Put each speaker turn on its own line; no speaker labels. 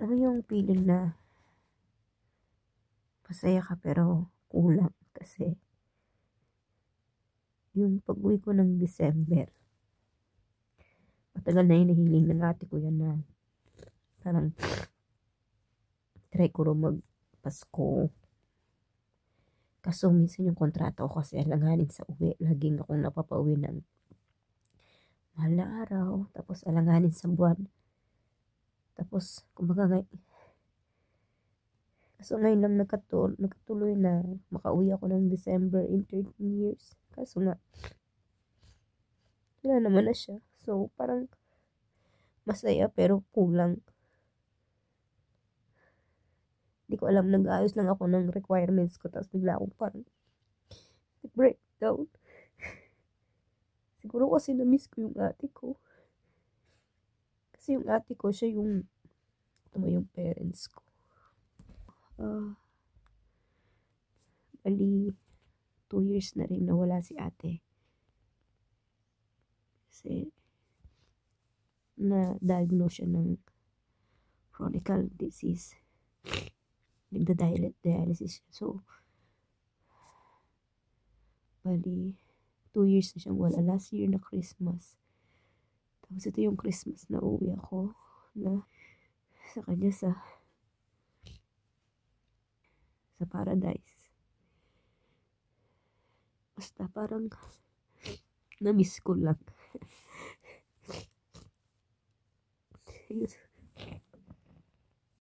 Ano yung feeling na masaya ka pero kulang kasi yung pag-uwi ko ng December, matagal na yung nahiling ng ate ko yan na parang try ko rin mag-Pasko. Kaso minsan yung kontrata ko kasi alanganin sa uwi. Laging akong napapauwi ng mahal na araw. Tapos alanganin sa buwan. Tapos, kumbaga kaso ngayon lang nagkatuloy na makauwi ako ng December in 13 years. Kaso nga, wala naman na siya. So, parang masaya pero kulang. Hindi ko alam, nag-aayos lang ako ng requirements ko. Tapos bigla akong parang breakdown. Siguro kasi na-miss ko yung ate ko. Kasi yung ate ko, siya yung parents ko. Bali, 2 years na rin nawala si ate. Kasi, na-diagnose siya ng chronic disease. Nagda-dialysis siya. So, bali, 2 years na siyang wala. Last year na Christmas. Tapos ito yung Christmas na uwi ako na sa kanya sa paradise. Basta parang na-miss ko lang.